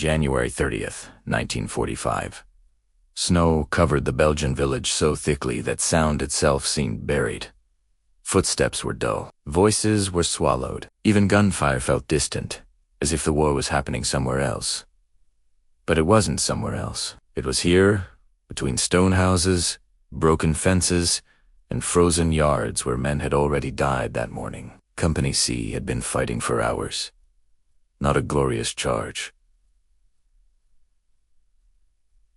January 30th, 1945. Snow covered the Belgian village so thickly that sound itself seemed buried. Footsteps were dull. Voices were swallowed. Even gunfire felt distant, as if the war was happening somewhere else. But it wasn't somewhere else. It was here, between stone houses, broken fences, and frozen yards where men had already died that morning. Company C had been fighting for hours. Not a glorious charge.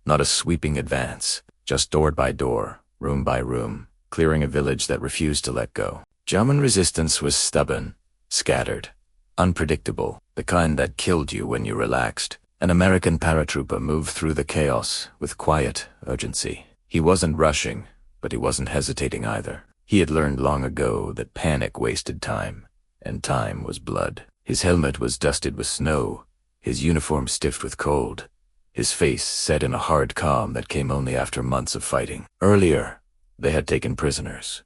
Not a sweeping advance, just door by door, room by room, clearing a village that refused to let go. German resistance was stubborn, scattered, unpredictable, the kind that killed you when you relaxed. An American paratrooper moved through the chaos with quiet urgency. He wasn't rushing, but he wasn't hesitating either. He had learned long ago that panic wasted time, and time was blood. His helmet was dusted with snow, his uniform stiffed with cold, his face set in a hard calm that came only after months of fighting. Earlier, they had taken prisoners.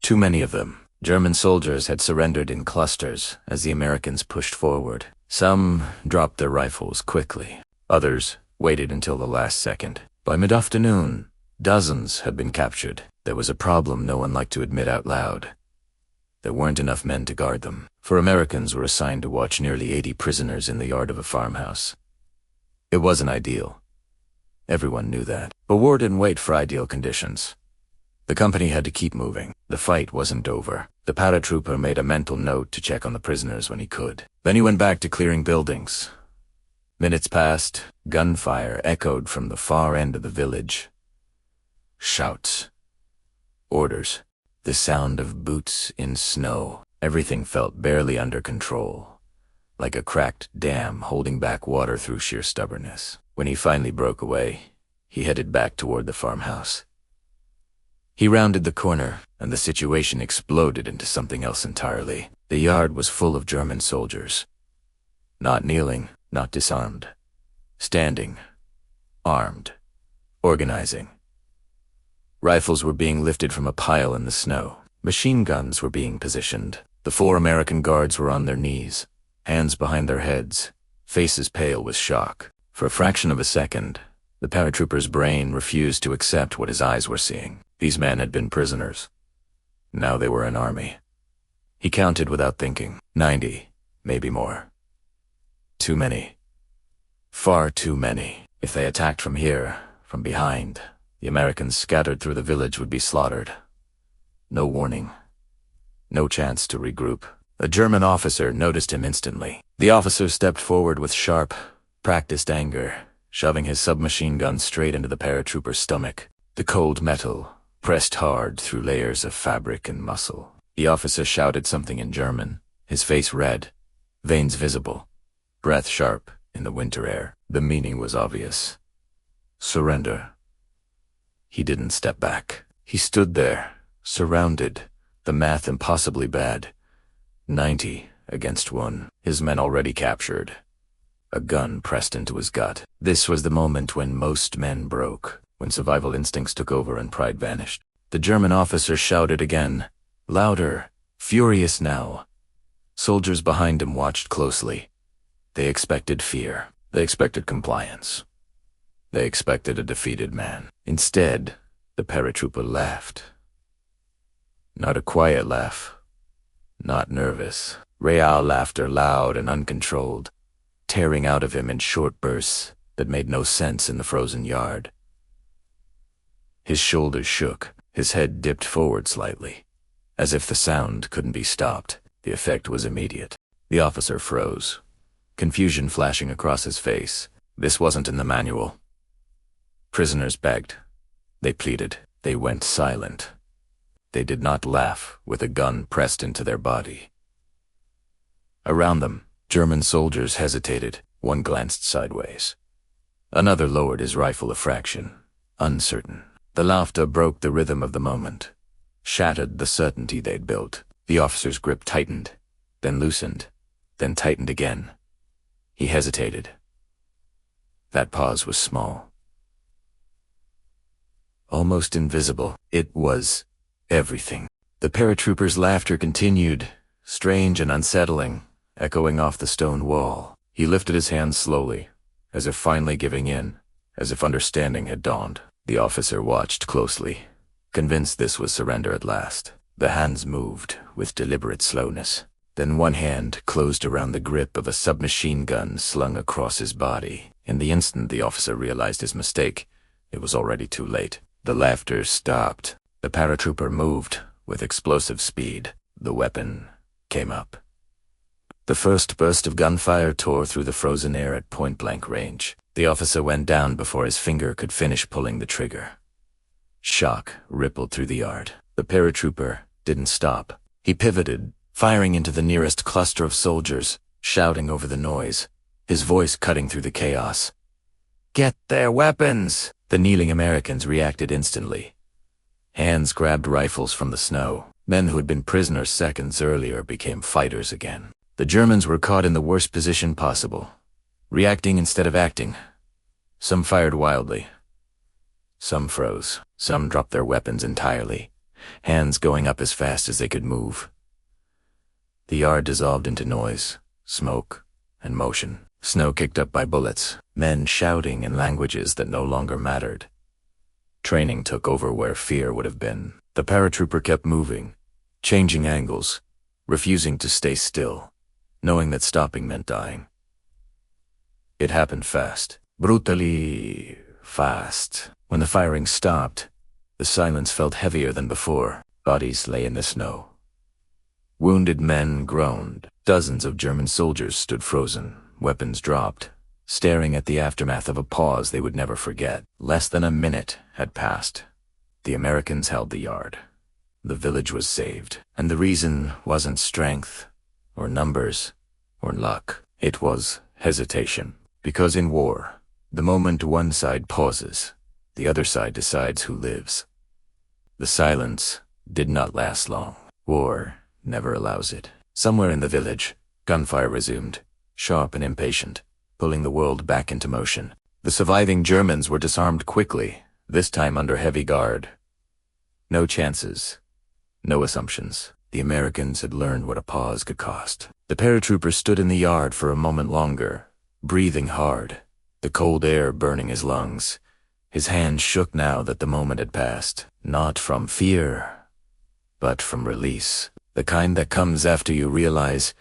Too many of them. German soldiers had surrendered in clusters as the Americans pushed forward. Some dropped their rifles quickly. Others waited until the last second. By mid-afternoon, dozens had been captured. There was a problem no one liked to admit out loud. There weren't enough men to guard them, for Americans were assigned to watch nearly 80 prisoners in the yard of a farmhouse. It wasn't ideal. Everyone knew that. But war didn't wait for ideal conditions. The company had to keep moving. The fight wasn't over. The paratrooper made a mental note to check on the prisoners when he could. Then he went back to clearing buildings. Minutes passed. Gunfire echoed from the far end of the village. Shouts. Orders. The sound of boots in snow. Everything felt barely under control, like a cracked dam holding back water through sheer stubbornness. When he finally broke away, he headed back toward the farmhouse. He rounded the corner, and the situation exploded into something else entirely. The yard was full of German soldiers. Not kneeling, not disarmed. Standing. Armed. Organizing. Rifles were being lifted from a pile in the snow. Machine guns were being positioned. The 4 American guards were on their knees, hands behind their heads, faces pale with shock. For a fraction of a second, the paratrooper's brain refused to accept what his eyes were seeing. These men had been prisoners. Now they were an army. He counted without thinking. 90, maybe more. Too many. Far too many. If they attacked from here, from behind, the Americans scattered through the village would be slaughtered. No warning. No chance to regroup. A German officer noticed him instantly. The officer stepped forward with sharp, practiced anger, shoving his submachine gun straight into the paratrooper's stomach. The cold metal pressed hard through layers of fabric and muscle. The officer shouted something in German, his face red, veins visible, breath sharp in the winter air. The meaning was obvious. Surrender. He didn't step back. He stood there, surrounded, the math impossibly bad. 90 against 1, his men already captured. A gun pressed into his gut. This was the moment when most men broke, when survival instincts took over and pride vanished. The German officer shouted again, louder, furious now. Soldiers behind him watched closely. They expected fear. They expected compliance. They expected a defeated man. Instead, the paratrooper laughed. Not a quiet laugh. Not nervous. Real laughter, loud and uncontrolled, tearing out of him in short bursts that made no sense in the frozen yard. His shoulders shook. His head dipped forward slightly. As if the sound couldn't be stopped, the effect was immediate. The officer froze, confusion flashing across his face. This wasn't in the manual. Prisoners begged. They pleaded. They went silent. They did not laugh with a gun pressed into their body. Around them, German soldiers hesitated. One glanced sideways. Another lowered his rifle a fraction, uncertain. The laughter broke the rhythm of the moment, shattered the certainty they'd built. The officer's grip tightened, then loosened, then tightened again. He hesitated. That pause was small. Almost invisible. It was everything. The paratrooper's laughter continued, strange and unsettling, echoing off the stone wall. He lifted his hands slowly, as if finally giving in, as if understanding had dawned. The officer watched closely, convinced this was surrender at last. The hands moved with deliberate slowness. Then one hand closed around the grip of a submachine gun slung across his body. In the instant the officer realized his mistake, it was already too late. The laughter stopped. The paratrooper moved with explosive speed. The weapon came up. The first burst of gunfire tore through the frozen air at point-blank range. The officer went down before his finger could finish pulling the trigger. Shock rippled through the yard. The paratrooper didn't stop. He pivoted, firing into the nearest cluster of soldiers, shouting over the noise, his voice cutting through the chaos. "Get their weapons!" The kneeling Americans reacted instantly. Hands grabbed rifles from the snow. Men who had been prisoners seconds earlier became fighters again. The Germans were caught in the worst position possible, reacting instead of acting. Some fired wildly. Some froze. Some dropped their weapons entirely, hands going up as fast as they could move. The yard dissolved into noise, smoke, and motion. Snow kicked up by bullets, men shouting in languages that no longer mattered. Training took over where fear would have been. The paratrooper kept moving, changing angles, refusing to stay still, knowing that stopping meant dying. It happened fast, brutally fast. When the firing stopped, the silence felt heavier than before. Bodies lay in the snow. Wounded men groaned. Dozens of German soldiers stood frozen, weapons dropped, staring at the aftermath of a pause they would never forget. Less than a minute had passed. The Americans held the yard. The village was saved, and the reason wasn't strength, or numbers, or luck. It was hesitation. Because in war, the moment one side pauses, the other side decides who lives. The silence did not last long. War never allows it. Somewhere in the village, gunfire resumed, sharp and impatient, pulling the world back into motion. The surviving Germans were disarmed quickly, this time under heavy guard. No chances, no assumptions. The Americans had learned what a pause could cost. The paratrooper stood in the yard for a moment longer, breathing hard, the cold air burning his lungs. His hands shook now that the moment had passed, not from fear, but from release. The kind that comes after you realize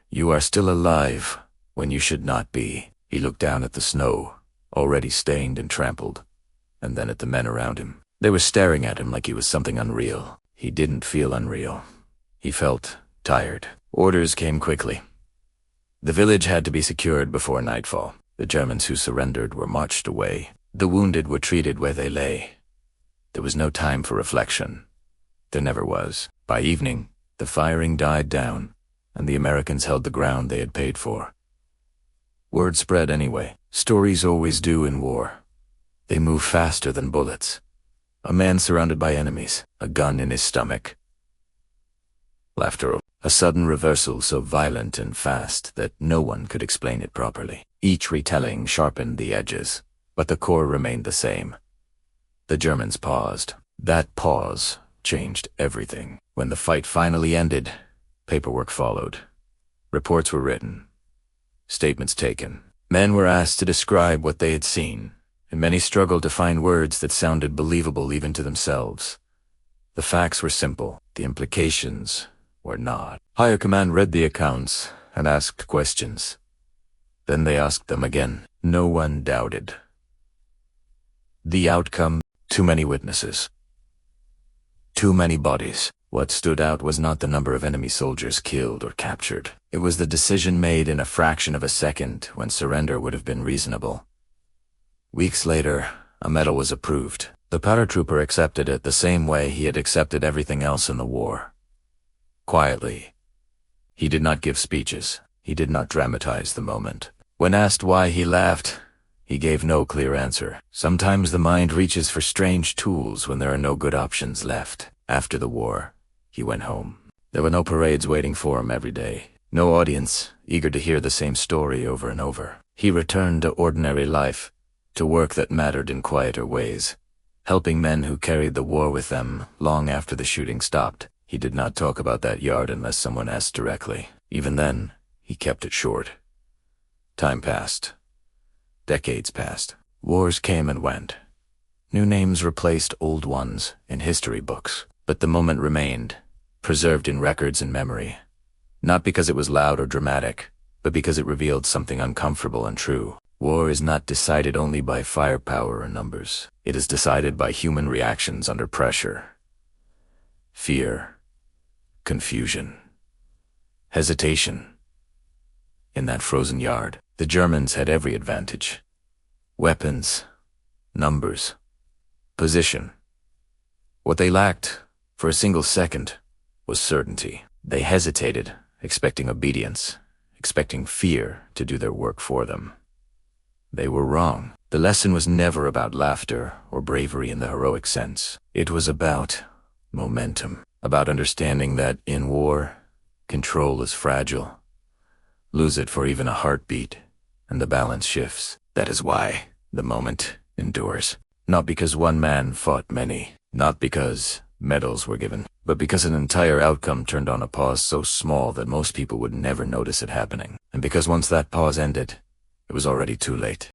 you are still alive when you should not be. He looked down at the snow, already stained and trampled, and then at the men around him. They were staring at him like he was something unreal. He didn't feel unreal. He felt tired. Orders came quickly. The village had to be secured before nightfall. The Germans who surrendered were marched away. The wounded were treated where they lay. There was no time for reflection. There never was. By evening, the firing died down, and the Americans held the ground they had paid for. Word spread anyway. Stories always do in war. They move faster than bullets. A man surrounded by enemies, a gun in his stomach. Laughter. A sudden reversal so violent and fast that no one could explain it properly. Each retelling sharpened the edges, but the core remained the same. The Germans paused. That pause changed everything. When the fight finally ended, paperwork followed. Reports were written. Statements taken. Men were asked to describe what they had seen, and many struggled to find words that sounded believable even to themselves. The facts were simple. The implications were not. Higher command read the accounts and asked questions. Then they asked them again. No one doubted. The outcome: too many witnesses. Too many bodies. What stood out was not the number of enemy soldiers killed or captured. It was the decision made in a fraction of a second when surrender would have been reasonable. Weeks later, a medal was approved. The paratrooper accepted it the same way he had accepted everything else in the war. Quietly. He did not give speeches. He did not dramatize the moment. When asked why he laughed, he gave no clear answer. Sometimes the mind reaches for strange tools when there are no good options left. After the war, he went home. There were no parades waiting for him every day. No audience, eager to hear the same story over and over. He returned to ordinary life, to work that mattered in quieter ways, helping men who carried the war with them long after the shooting stopped. He did not talk about that yard unless someone asked directly. Even then, he kept it short. Time passed. Decades passed. Wars came and went. New names replaced old ones in history books. But the moment remained, preserved in records and memory. Not because it was loud or dramatic, but because it revealed something uncomfortable and true. War is not decided only by firepower or numbers. It is decided by human reactions under pressure. Fear, confusion, hesitation. In that frozen yard, the Germans had every advantage. Weapons, numbers, position. What they lacked, for a single second, was certainty. They hesitated, expecting obedience, expecting fear to do their work for them. They were wrong. The lesson was never about laughter or bravery in the heroic sense. It was about momentum, about understanding that in war, control is fragile. Lose it for even a heartbeat, and the balance shifts. That is why the moment endures. Not because one man fought many, not because medals were given, but because an entire outcome turned on a pause so small that most people would never notice it happening. And because once that pause ended, it was already too late.